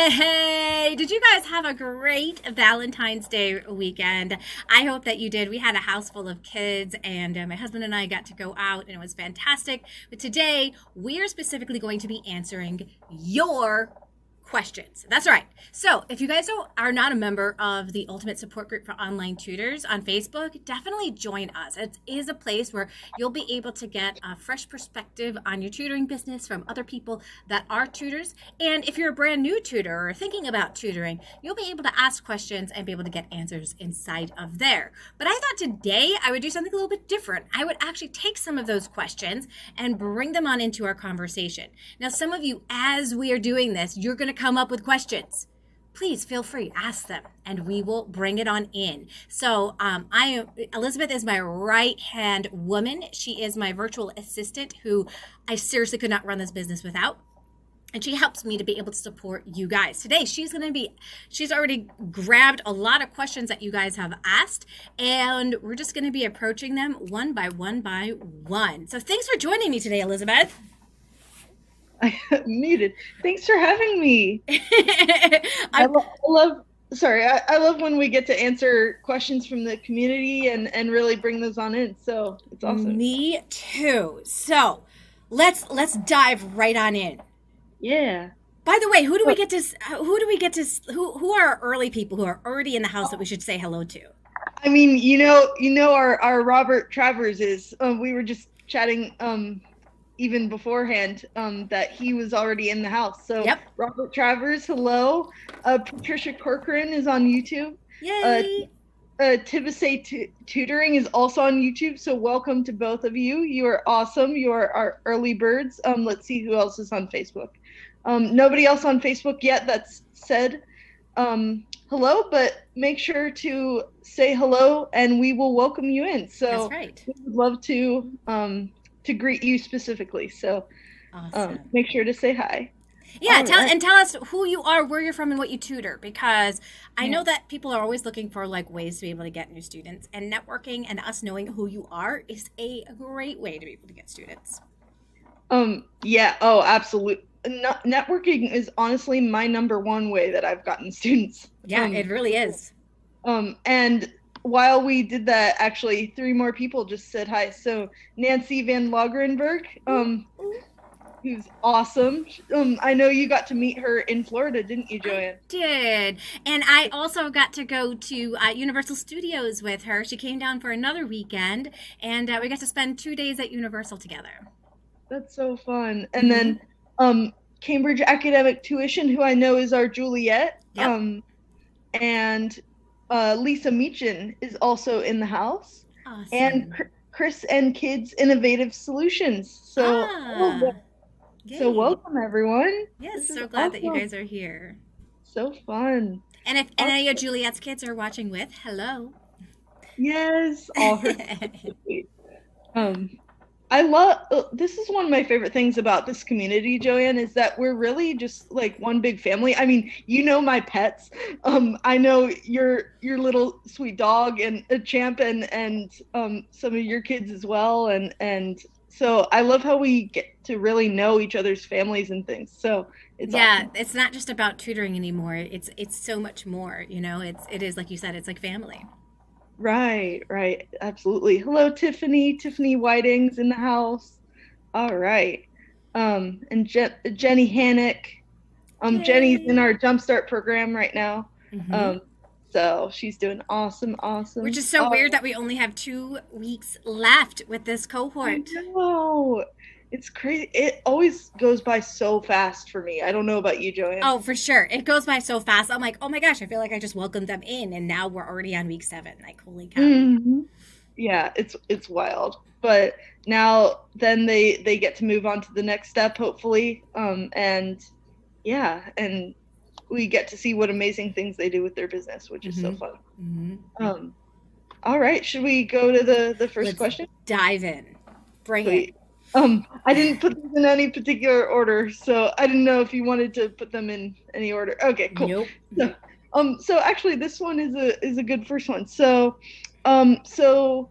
Hey, did you guys have a great Valentine's Day weekend? I hope that you did. We had a house full of kids, and my husband and I got to go out, and it was fantastic. But today, we're specifically going to be answering your questions. That's right. So, if you guys are not a member of the Ultimate Support Group for Online Tutors on Facebook, definitely join us. It is a place where you'll be able to get a fresh perspective on your tutoring business from other people that are tutors. And if you're a brand new tutor or thinking about tutoring, you'll be able to ask questions and be able to get answers inside of there. But I thought today I would do something a little bit different. I would actually take some of those questions and bring them on into our conversation. Now, some of you, as we are doing this, you're going to come up with questions. Please feel free, ask them, and we will bring it on in. So Elizabeth is my right hand woman. She is my virtual assistant who I seriously could not run this business without. And she helps me to be able to support you guys. Today, she's already grabbed a lot of questions that you guys have asked, and we're just going to be approaching them one by one by one. So thanks for joining me today, Elizabeth. I muted. Thanks for having me. I love when we get to answer questions from the community and really bring those on in. So it's awesome. Me too. So let's dive right on in. Yeah. By the way, who are our early people who are already in the house that we should say hello to? I mean, our Robert Travers is, we were just chatting, even beforehand, that he was already in the house. So yep. Robert Travers, hello. Patricia Corcoran is on YouTube. Yay! Tibisay Tutoring is also on YouTube. So welcome to both of you. You are awesome. You are our early birds. Let's see who else is on Facebook. Nobody else on Facebook yet that's said hello, but make sure to say hello and we will welcome you in. So that's right. We would love to greet you specifically. So awesome. Make sure to say hi. Yeah, tell us who you are, where you're from, and what you tutor, because I know that people are always looking for like ways to be able to get new students, and networking and us knowing who you are is a great way to be able to get students. Yeah, oh, absolutely. Networking is honestly my number one way that I've gotten students. Yeah, it really is. And while we did that, actually, 3 more people just said hi. So Nancy Van Logrenberg, who's awesome. I know you got to meet her in Florida, didn't you, Joanne? I did. And I also got to go to Universal Studios with her. She came down for another weekend, and we got to spend 2 days at Universal together. That's so fun. And then Cambridge Academic Tuition, who I know is our Juliet. Yep. And Lisa Meechin is also in the house. Awesome. And Chris and Kids Innovative Solutions. So, so welcome everyone. Yes, so glad that you guys are here. So fun. And if any of Juliet's kids are watching with, hello. Yes, all her. I love, this is one of my favorite things about this community, Joanne, is that we're really just like one big family. I mean, you know my pets. I know your little sweet dog and a champ and some of your kids as well. And so I love how we get to really know each other's families and things. So it's awesome. It's not just about tutoring anymore. It's so much more, it is like you said, it's like family. Right, absolutely. Hello, Tiffany Whiting's in the house. All right. And Jenny Hannock. Jenny's in our Jumpstart program right now. So she's doing awesome. Which is so weird that we only have 2 weeks left with this cohort. I know. It's crazy. It always goes by so fast for me. I don't know about you, Joanne. Oh, for sure. It goes by so fast. I'm like, oh my gosh, I feel like I just welcomed them in, and now we're already on week 7. Like, holy cow. Mm-hmm. Yeah, it's wild. But now then they get to move on to the next step, hopefully. And we get to see what amazing things they do with their business, which is so fun. All right, should we go to the first question? Dive in. Bring it. I didn't put them in any particular order, so I didn't know if you wanted to put them in any order. Okay, cool. Nope. So actually, this one is a good first one. So, should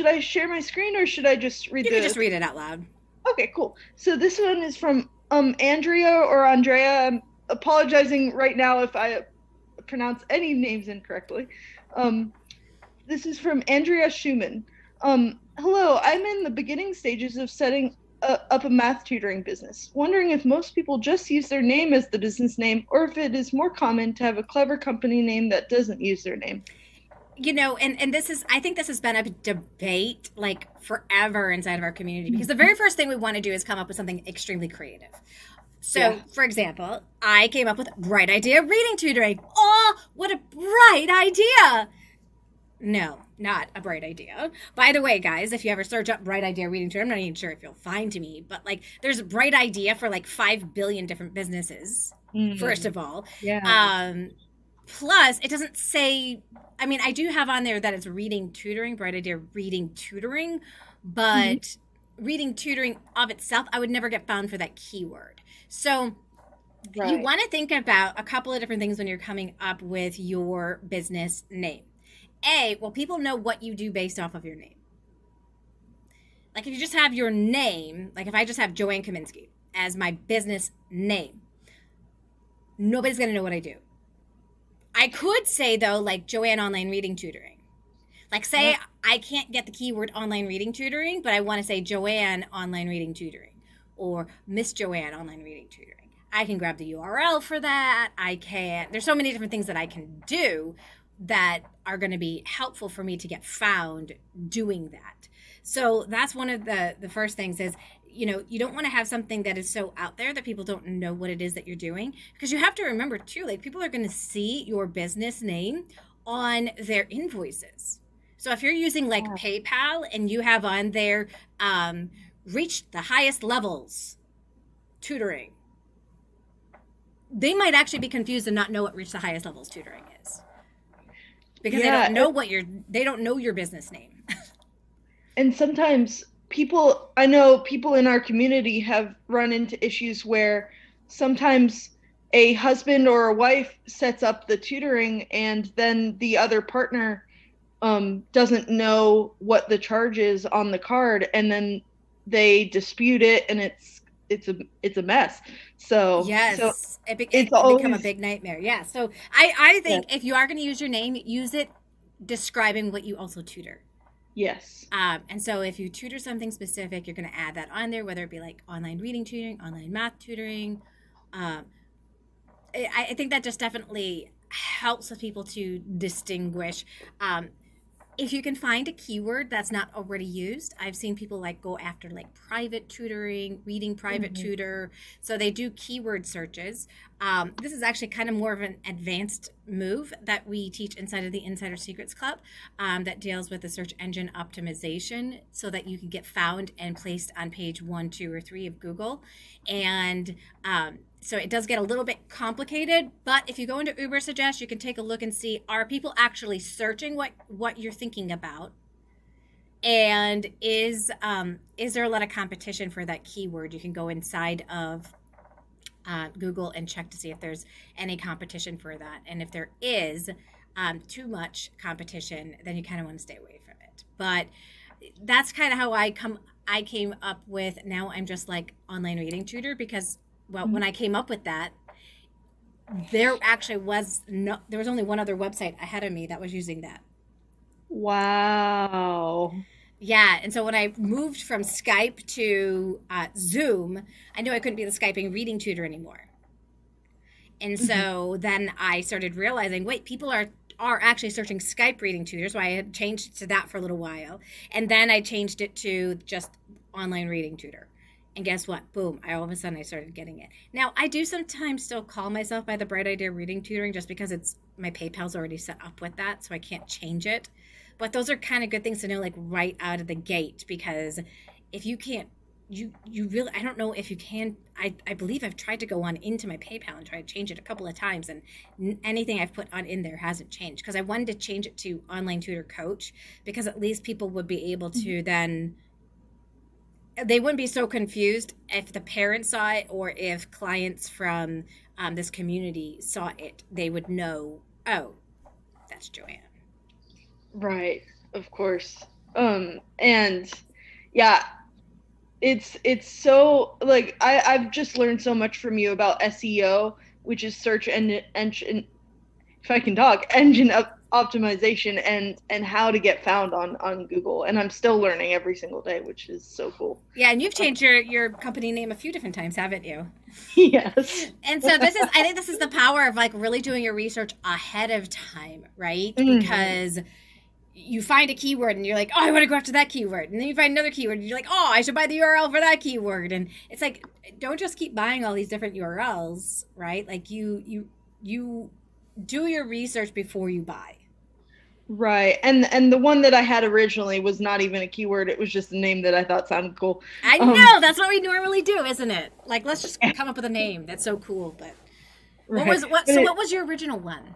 I share my screen or should I just read? You can just read it out loud. Okay, cool. So this one is from Andrea or Andrea. apologizing right now if I pronounce any names incorrectly. Um, this is from Andrea Schumann. Hello, I'm in the beginning stages of setting up a math tutoring business. Wondering if most people just use their name as the business name, or if it is more common to have a clever company name that doesn't use their name. And this is, I think this has been a debate like forever inside of our community, because the very first thing we want to do is come up with something extremely creative. So, Yeah. for example, I came up with bright idea reading tutoring. Oh, what a bright idea! No, not a bright idea. By the way, guys, if you ever search up bright idea reading tutoring, I'm not even sure if you'll find me, but like there's a bright idea for like 5 billion different businesses, first Mm, of all. yeah. Plus, it doesn't say, I mean, I do have on there that it's reading tutoring, bright idea reading tutoring, Mhm. but reading tutoring of itself, I would never get found for that keyword. So you Right. want to think about a couple of different things when you're coming up with your business name. Well, people know what you do based off of your name. Like if you just have your name, like if I just have Joanne Kaminski as my business name, nobody's going to know what I do. I could say though, like Joanne Online Reading Tutoring. Like say I can't get the keyword online reading tutoring, but I want to say Joanne Online Reading Tutoring or Miss Joanne Online Reading Tutoring. I can grab the URL for that. There's so many different things that I can do that are going to be helpful for me to get found doing that. So that's one of the first things is, you don't want to have something that is so out there that people don't know what it is that you're doing, because you have to remember too, like people are going to see your business name on their invoices. So if you're using like PayPal and you have on there, reached the highest levels tutoring, they might actually be confused and not know what reach the highest levels tutoring is, because Yeah. they don't know your business name. And sometimes I know people in our community have run into issues where sometimes a husband or a wife sets up the tutoring and then the other partner doesn't know what the charge is on the card, and then they dispute it, and it's a mess. So Yes, it it's can become a always, big nightmare. Yeah, so I yeah, think if you are going to use your name, use it describing what you also tutor. yes. And so if you tutor something specific, you're going to add that on there, whether it be like online reading tutoring, online math tutoring. Um, I think that just definitely helps with people to distinguish. If you can find a keyword that's not already used, I've seen people like go after like private tutoring, reading private Mhm. tutor. So they do keyword searches. This is actually kind of more of an advanced move that we teach inside of the Insider Secrets Club, that deals with the search engine optimization so that you can get found and placed on page 1, 2, or 3 of Google. And so it does get a little bit complicated, but if you go into Ubersuggest, you can take a look and see, are people actually searching what you're thinking about, and is there a lot of competition for that keyword? You can go inside of Google and check to see if there's any competition for that, and if there is too much competition, then you kind of want to stay away from it. But that's kind of how I came up with, now I'm just like online reading tutor, because well, when I came up with that, there was only one other website ahead of me that was using that. Wow. Yeah, and so when I moved from Skype to Zoom, I knew I couldn't be the Skyping reading tutor anymore. And Mhm. so then I started realizing, wait, people are actually searching Skype reading tutors. So I had changed it to that for a little while, and then I changed it to just online reading tutor. And guess what? Boom! All of a sudden I started getting it. Now I do sometimes still call myself by the Bright Idea Reading Tutoring, just because it's my PayPal's already set up with that, so I can't change it. But those are kind of good things to know, like right out of the gate, because if you can't, you really, I don't know if you can. I believe I've tried to go on into my PayPal and try to change it a couple of times, and anything I've put on in there hasn't changed, because I wanted to change it to online tutor coach, because at least people would be able to then, they wouldn't be so confused if the parents saw it, or if clients from this community saw it, they would know, oh, that's Joanne. Right, of course. And yeah, it's so like I've just learned so much from you about SEO, which is search engine, if I can talk, engine optimization and how to get found on Google. And I'm still learning every single day, which is so cool. Yeah, and you've changed your company name a few different times, haven't you? Yes. And so I think this is the power of like really doing your research ahead of time, right? Mm-hmm. Because you find a keyword and you're like, oh, I want to go after that keyword. And then you find another keyword and you're like, oh, I should buy the URL for that keyword. And it's like, don't just keep buying all these different URLs, right? Like you do your research before you buy. Right. And the one that I had originally was not even a keyword. It was just a name that I thought sounded cool. I know, that's what we normally do, isn't it? Like, let's just come up with a name that's so cool. But Right. what was your original one?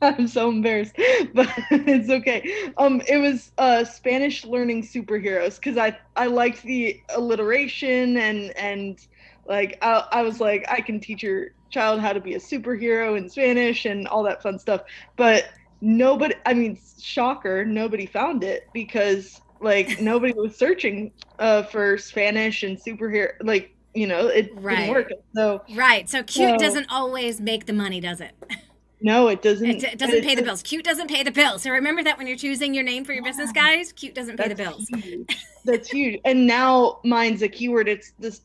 I'm so embarrassed, but it's okay. It was Spanish learning superheroes because I liked the alliteration and like I was like I can teach your child how to be a superhero in Spanish and all that fun stuff. But nobody, I mean, shocker, nobody found it because like nobody was searching for Spanish and superhero. Like it didn't work. So right. So cute doesn't always make the money, does it? No, it doesn't. It doesn't pay the bills. Cute doesn't pay the bills. So remember that when you're choosing your name for your business, guys. Cute doesn't pay the bills. Huge. That's huge. And now mine's a keyword. It's this.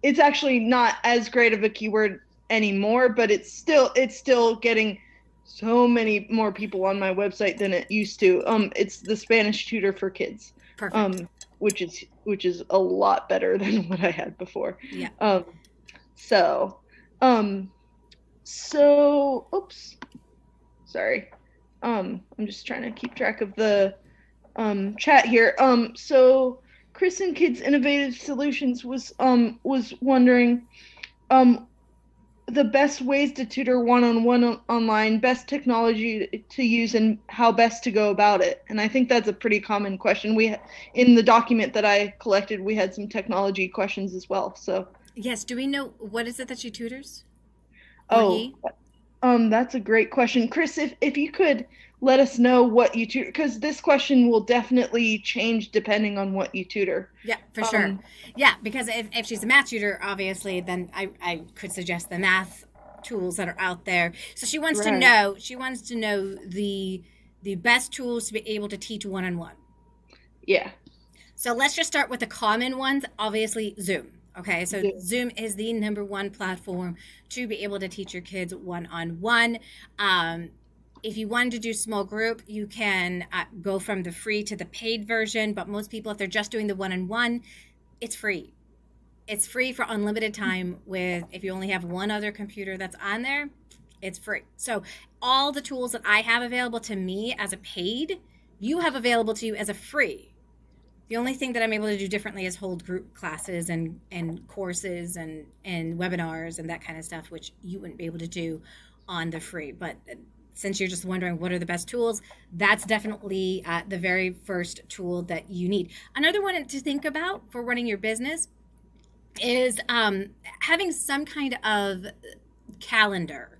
It's actually not as great of a keyword anymore, but it's still getting so many more people on my website than it used to. It's the Spanish tutor for kids. Perfect. Which is a lot better than what I had before. Yeah. So, oops, sorry. I'm just trying to keep track of the chat here. So Chris and Kids Innovative Solutions was wondering the best ways to tutor one-on-one online, best technology to use, and how best to go about it. And I think that's a pretty common question. In the document that I collected, we had some technology questions as well. So yes, do we know what is it that she tutors? That's a great question. Chris, if you could let us know what you tutor, because this question will definitely change depending on what you tutor. Yeah, for sure. Yeah, because if she's a math tutor, obviously, then I could suggest the math tools that are out there. So she wants to know the best tools to be able to teach one-on-one. Yeah. So let's just start with the common ones. Obviously, Zoom. Okay, so Zoom is the number one platform to be able to teach your kids one-on-one. If you wanted to do small group, you can go from the free to the paid version. But most people, if they're just doing the one-on-one, it's free. It's free for unlimited time if you only have one other computer that's on there, it's free. So all the tools that I have available to me as a paid, you have available to you as a free. The only thing that I'm able to do differently is hold group classes and courses and webinars and that kind of stuff, which you wouldn't be able to do on the free. But since you're just wondering what are the best tools, that's definitely the very first tool that you need. Another one to think about for running your business is having some kind of calendar.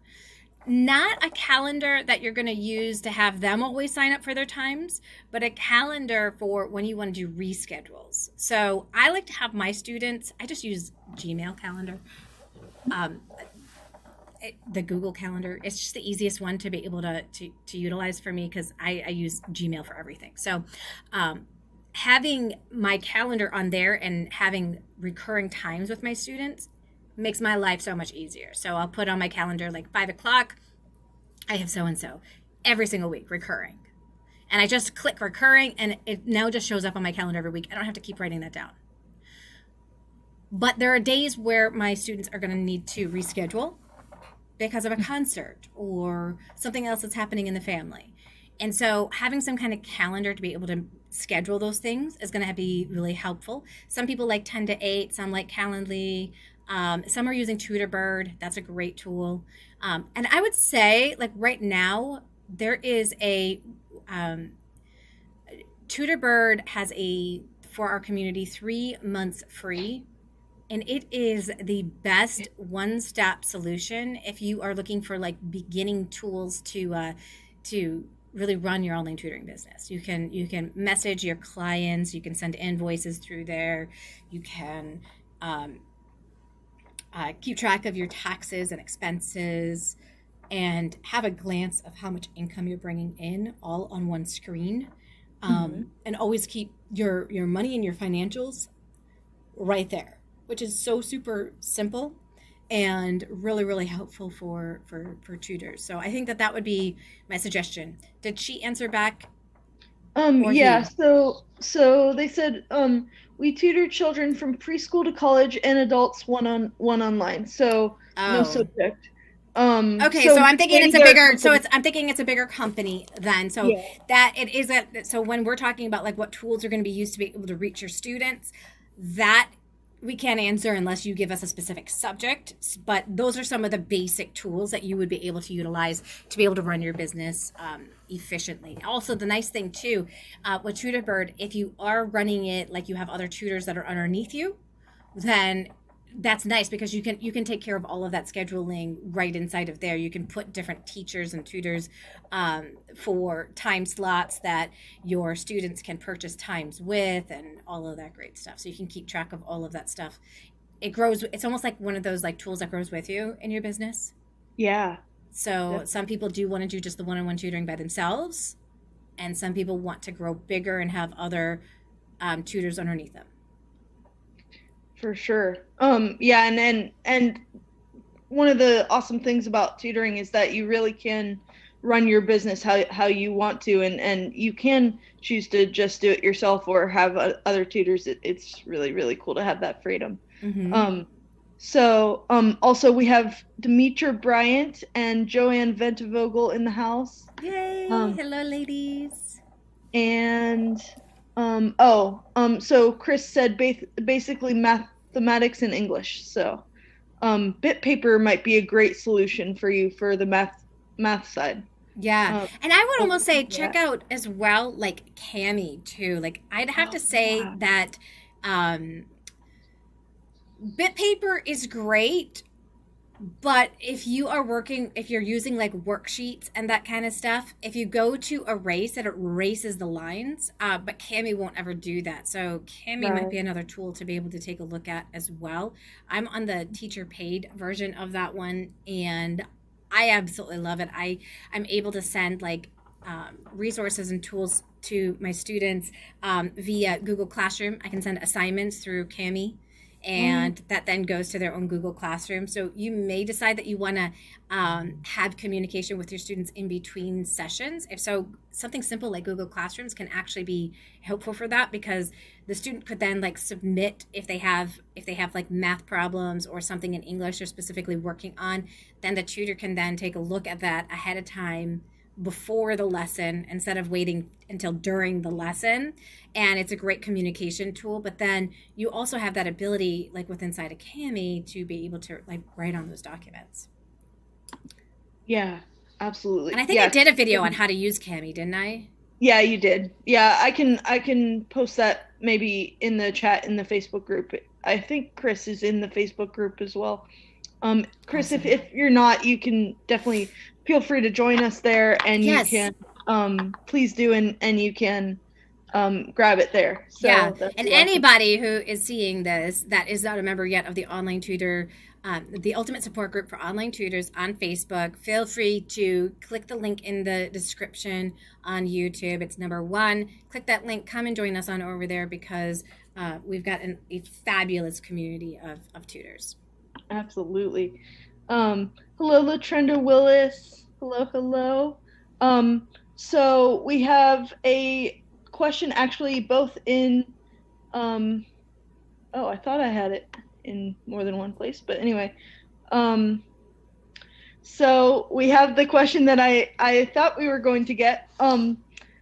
Not a calendar that you're going to use to have them always sign up for their times, but a calendar for when you want to do reschedules. So I like to have my students, I just use Gmail calendar. The Google Calendar, it's just the easiest one to be able to utilize for me because I use Gmail for everything. So having my calendar on there and having recurring times with my students makes my life so much easier. So I'll put on my calendar like 5:00, I have so-and-so every single week recurring. And I just click recurring and it now just shows up on my calendar every week. I don't have to keep writing that down. But there are days where my students are going to need to reschedule because of a concert or something else that's happening in the family. And so having some kind of calendar to be able to schedule those things is going to be really helpful. Some people like 10 to 8, some like Calendly. Some are using TutorBird. That's a great tool. And I would say, like right now, there is a TutorBird has for our community 3 months free, and it is the best one-stop solution if you are looking for like beginning tools to really run your online tutoring business. You can message your clients, you can send invoices through there, you can keep track of your taxes and expenses, and have a glance of how much income you're bringing in all on one screen. Mhm. And always keep your money and your financials right there, which is so super simple and really really helpful for tutors. So I think that that would be my suggestion. Did she answer back, or Yeah, he? so they said we tutor children from preschool to college and adults one online. So no Oh, subject. okay, So so I'm thinking maybe it's a they're a bigger, so company. it's, I'm thinking it's a bigger company then. So Yeah. that it is a, so when we're talking about like what tools are going to be used to be able to reach your students, that we can't answer unless you give us a specific subject. But those are some of the basic tools that you would be able to utilize to be able to run your business efficiently. Also, the nice thing too, with TutorBird, if you are running it like you have other tutors that are underneath you, then that's nice because you can take care of all of that scheduling right inside of there. You can put different teachers and tutors for time slots that your students can purchase times with, and all of that great stuff. So you can keep track of all of that stuff. It grows. It's almost like one of those like tools that grows with you in your business. Yeah. So Definitely. some people do want to do just the one-on-one tutoring by themselves, and some people want to grow bigger and have other tutors underneath them. For sure. Yeah, and one of the awesome things about tutoring is that you really can run your business how you want to, and you can choose to just do it yourself or have other tutors. It's really really cool to have that freedom. Mm-hmm. Also we have Demetra Bryant and Joanne Ventivogel in the house. Yay! Um, Hello, ladies. and so Chris said basically mathematics and English. So bit paper might be a great solution for you for the math side. Yeah. Um, And I would I'll almost say do check that. out as well like Cami too. Like I'd have Oh to say yeah. that um bit paper is great, but if you are working, if you're using like worksheets and that kind of stuff, if you go to erase, it erases the lines. But Cami won't ever do that. So Cami might Right. be another tool to be able to take a look at as well. I'm on the teacher paid version of that one, and I absolutely love it. I'm able to send like resources and tools to my students via Google Classroom. I can send assignments through Cami, Mm, and that then goes to their own Google Classroom. So you may decide that you want to have communication with your students in between sessions. If so, something simple like Google Classrooms can actually be helpful for that, because the student could then like submit if they have like math problems or something in English they're specifically working on. Then the tutor can then take a look at that ahead of time before the lesson instead of waiting until during the lesson. And it's a great communication tool. But then you also have that ability, like with inside a Cami, to be able to like write on those documents. yeah, And absolutely. I think I Yeah. did a video on how to use Cami, didn't I? Yeah, you did. Yeah, I can post that maybe in the chat in the Facebook group. I think Chris is in the Facebook group as well. Chris, if Awesome. if you're not, you can definitely feel free to join us there, and you Yes. can please do, and you can grab it there. Yeah, So that's and awesome. anybody who is seeing this that is not a member yet of the Online Tutor, the Ultimate Support Group for Online Tutors on Facebook, feel free to click the link in the description on YouTube. It's number one. Click that link, come and join us on over there, because we've got a fabulous community of tutors. Absolutely. Hello, Latrenda Willis. Hello, hello. So we have a question actually both in um oh, I thought I had it in more than one place, but anyway. Um so we have the question that I thought we were going to get,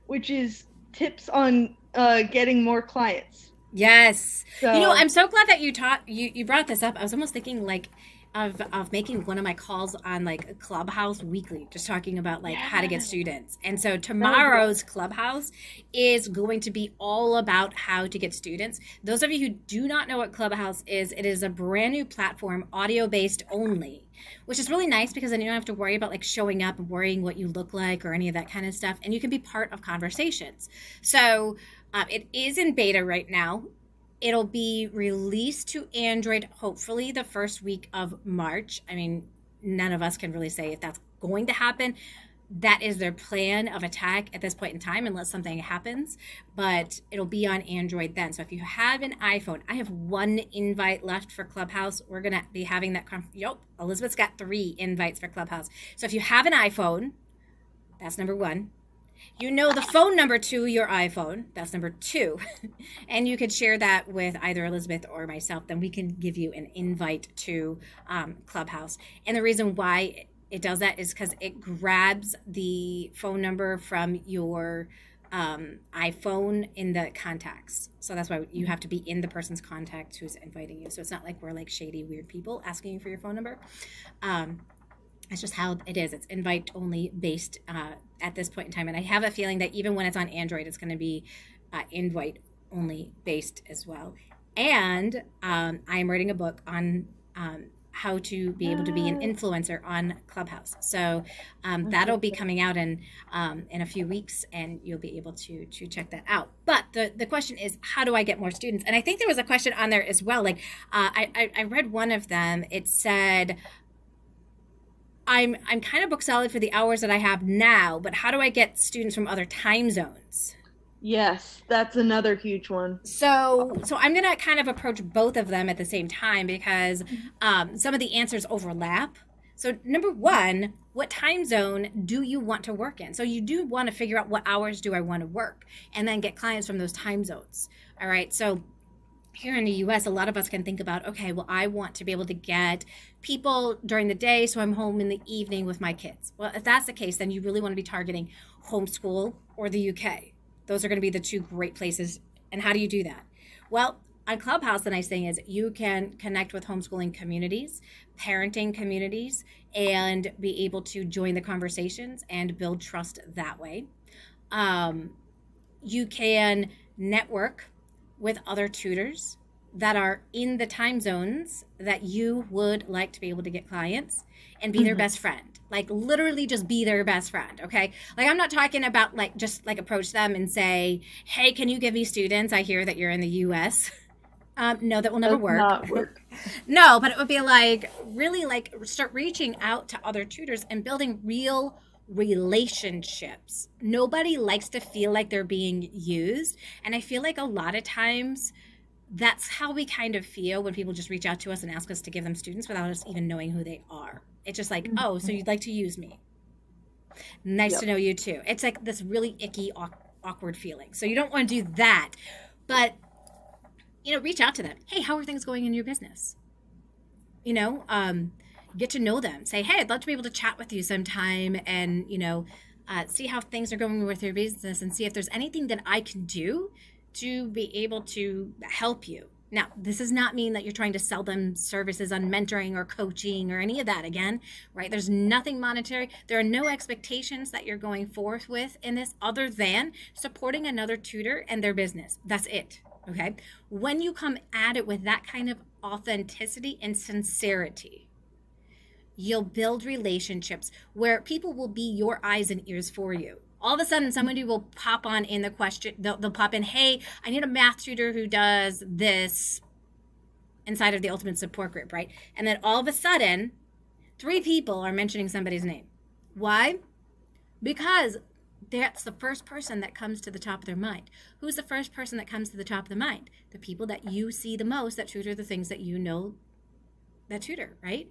which is tips on getting more clients. Yes. So I'm so glad that you brought this up. I was almost thinking like of making one of my calls on like a Clubhouse weekly, just talking about like how to get yeah, students. And so that would be tomorrow's Clubhouse is going to be all about how to get students. Those of you who do not know what Clubhouse is, it is a brand new platform, audio based only, which is really nice because then you don't have to worry about like showing up and worrying what you look like or any of that kind of stuff. And you can be part of conversations. So it is in beta right now. It'll be released to Android hopefully the first week of March. I mean, none of us can really say if that's going to happen. That is their plan of attack at this point in time, unless something happens. But it'll be on Android then. So if you have an iPhone, I have one invite left for Clubhouse. We're going to be having that. Yep, Elizabeth's got 3 invites for Clubhouse. So if you have an iPhone, that's number 1. You know the phone number to your iPhone. That's number 2. And you could share that with either Elizabeth or myself. Then we can give you an invite to Clubhouse. And the reason why it does that is because it grabs the phone number from your iPhone in the contacts. So that's why you have to be in the person's contact who's inviting you. So it's not like we're like shady, weird people asking you for your phone number. It's just how it is. It's invite only based at this point in time. And I have a feeling that even when it's on Android, it's going to be invite only based as well. And I am writing a book on how to be able to be an influencer on Clubhouse. So that'll be coming out in a few weeks, and you'll be able to check that out. But the question is, how do I get more students? And I think there was a question on there as well. Like I read one of them. It said, I'm kind of book solid for the hours that I have now, but how do I get students from other time zones? Yes, that's another huge one. So I'm going to kind of approach both of them at the same time because some of the answers overlap. So number 1, what time zone do you want to work in? So you do want to figure out what hours do I want to work and then get clients from those time zones. All right. So here in the US, a lot of us can think about, okay, well, I want to be able to get people during the day, so I'm home in the evening with my kids. Well, if that's the case, then you really want to be targeting homeschool or the UK. Those are going to be the 2 great places. And how do you do that? Well, on Clubhouse, the nice thing is you can connect with homeschooling communities, parenting communities, and be able to join the conversations and build trust that way. You can network with other tutors that are in the time zones that you would like to be able to get clients and be their best friend. Like literally just be their best friend, okay? Like I'm not talking about like just like approach them and say, hey, can you give me students? I hear that you're in the US. No, that will never work. Not work. No, but it would be like really like start reaching out to other tutors and building real relationships. Nobody likes to feel like they're being used. And I feel like a lot of times that's how we kind of feel when people just reach out to us and ask us to give them students without us even knowing who they are. It's just like, oh, so you'd like to use me. Nice to know you too. It's like this really icky, awkward feeling. So you don't want to do that. But, reach out to them. Hey, how are things going in your business? Get to know them. Say, hey, I'd love to be able to chat with you sometime and, see how things are going with your business and see if there's anything that I can do to be able to help you. Now, this does not mean that you're trying to sell them services on mentoring or coaching or any of that again, right? There's nothing monetary. There are no expectations that you're going forth with in this other than supporting another tutor and their business. That's it, okay? When you come at it with that kind of authenticity and sincerity, you'll build relationships where people will be your eyes and ears for you. All of a sudden, somebody will pop on in the question. They'll pop in, hey, I need a math tutor who does this inside of the Ultimate Support Group, right? And then all of a sudden, 3 people are mentioning somebody's name. Why? Because that's the first person that comes to the top of their mind. Who's the first person that comes to the top of the mind? The people that you see the most that tutor the things that you know that tutor, right?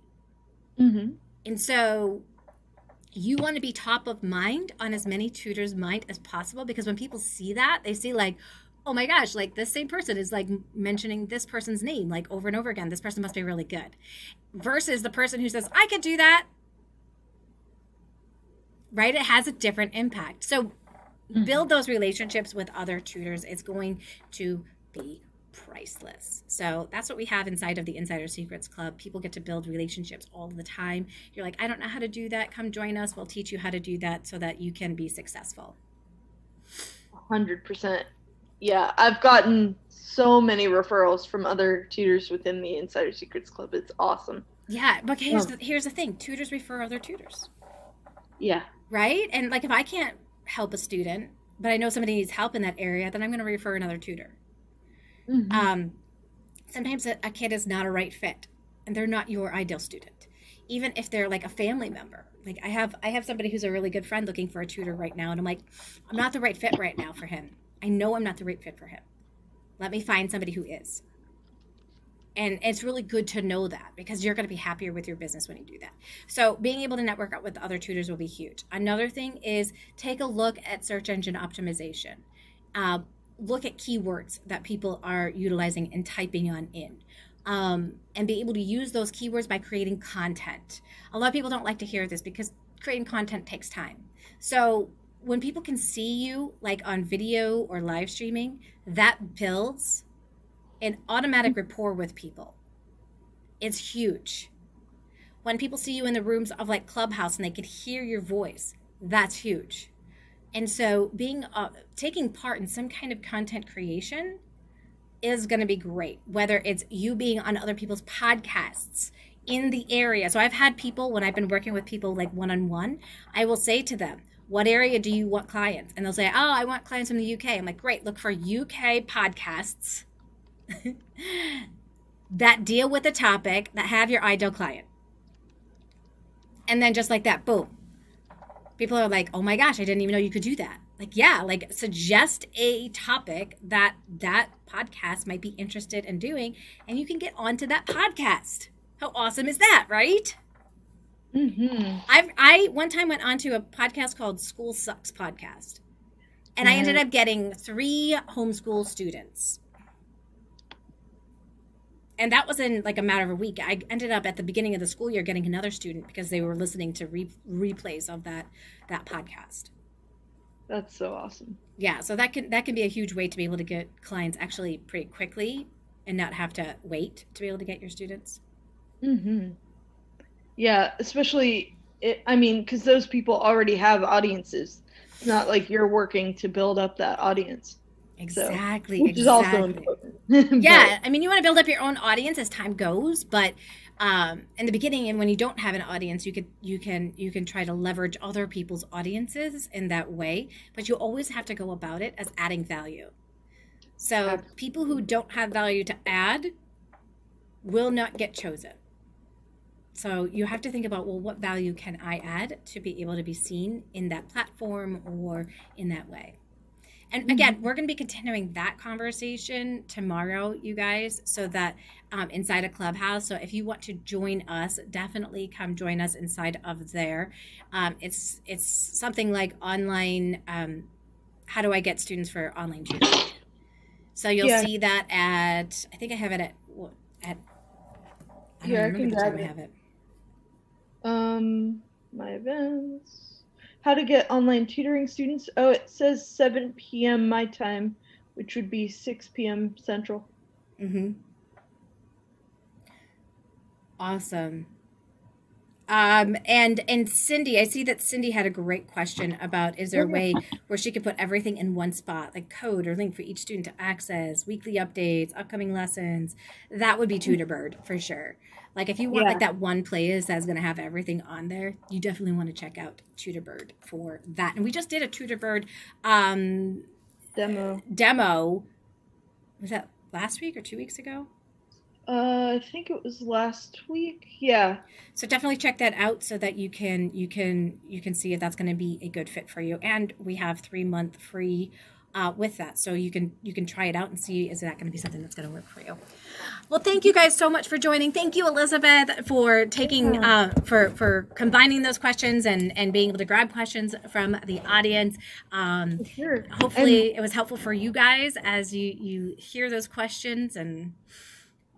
Mm-hmm. And so you want to be top of mind on as many tutors' mind as possible, because when people see that, they see like, oh my gosh, like this same person is like mentioning this person's name like over and over again. This person must be really good. Versus the person who says, I could do that. Right? It has a different impact. So build those relationships with other tutors. It's going to be priceless. So that's what we have inside of the Insider Secrets Club. People get to build relationships all the time. You're like, I don't know how to do that. Come join us. We'll teach you how to do that so that you can be successful. 100%. Yeah, I've gotten so many referrals from other tutors within the Insider Secrets Club. It's awesome. Yeah, but here's the thing. Tutors refer other tutors. Yeah. Right? And like if I can't help a student, but I know somebody needs help in that area, then I'm going to refer another tutor. Sometimes a kid is not a right fit and they're not your ideal student, even if they're like a family member. Like I have somebody who's a really good friend looking for a tutor right now, and I'm like, I'm not the right fit right now for him. I know I'm not the right fit for him. Let me find somebody who is. And it's really good to know that, because you're going to be happier with your business when you do that. So being able to network out with other tutors will be huge. Another thing is take a look at search engine optimization. Look at keywords that people are utilizing and typing on in. And be able to use those keywords by creating content. A lot of people don't like to hear this because creating content takes time. So when people can see you like on video or live streaming, that builds an automatic rapport with people. It's huge. When people see you in the rooms of like Clubhouse and they can hear your voice, that's huge. And so taking part in some kind of content creation is going to be great, whether it's you being on other people's podcasts in the area. So I've had people, when I've been working with people like one-on-one, I will say to them, what area do you want clients? And they'll say, oh, I want clients from the UK. I'm like, great, look for UK podcasts that deal with the topic that have your ideal client. And then just like that, boom. People are like, oh my gosh, I didn't even know you could do that. Like, yeah, like suggest a topic that podcast might be interested in doing, and you can get onto that podcast. How awesome is that, right? Mm-hmm. I one time went onto a podcast called School Sucks Podcast, and I ended up getting 3 homeschool students. And that was in like a matter of a week. I ended up at the beginning of the school year getting another student because they were listening to replays of that podcast. That's so awesome. Yeah, so that can be a huge way to be able to get clients actually pretty quickly and not have to wait to be able to get your students. Mm-hmm. Yeah, especially, because those people already have audiences. It's not like you're working to build up that audience. Exactly. So, which is also important. Yeah, you want to build up your own audience as time goes, but in the beginning, and when you don't have an audience, you can try to leverage other people's audiences in that way, but you always have to go about it as adding value. So people who don't have value to add will not get chosen. So you have to think about, well, what value can I add to be able to be seen in that platform or in that way? And again, we're going to be continuing that conversation tomorrow, you guys, so that inside a Clubhouse. So if you want to join us, definitely come join us inside of there. It's something like online, how do I get students for online tutoring? So you'll see that at, I think I have it at I don't remember the time I have it. My events. How to get online tutoring students. Oh, it says 7 p.m. my time, which would be 6 p.m. Central. Mm-hmm. Awesome. And Cindy, I see that Cindy had a great question about, is there a way where she could put everything in one spot, like code or link for each student to access, weekly updates, upcoming lessons? That would be Tutorbird for sure. Like if you want like that one place that's going to have everything on there, you definitely want to check out Tutorbird for that. And we just did a Tutorbird demo. Was that last week or 2 weeks ago? I think it was last week. Yeah. So definitely check that out so that you can see if that's going to be a good fit for you. And we have 3-month free with that, so you can try it out and see, is that going to be something that's going to work for you. Well, thank you guys so much for joining. Thank you, Elizabeth, for taking for combining those questions and being able to grab questions from the audience. Sure. Hopefully it was helpful for you guys as you hear those questions and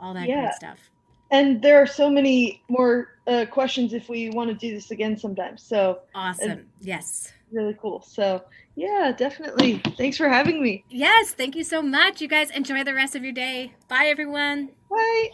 all that good stuff. And there are so many more questions if we want to do this again sometime. So awesome. Yes. Really cool. So yeah, definitely. Thanks for having me. Yes. Thank you so much. You guys enjoy the rest of your day. Bye, everyone. Bye.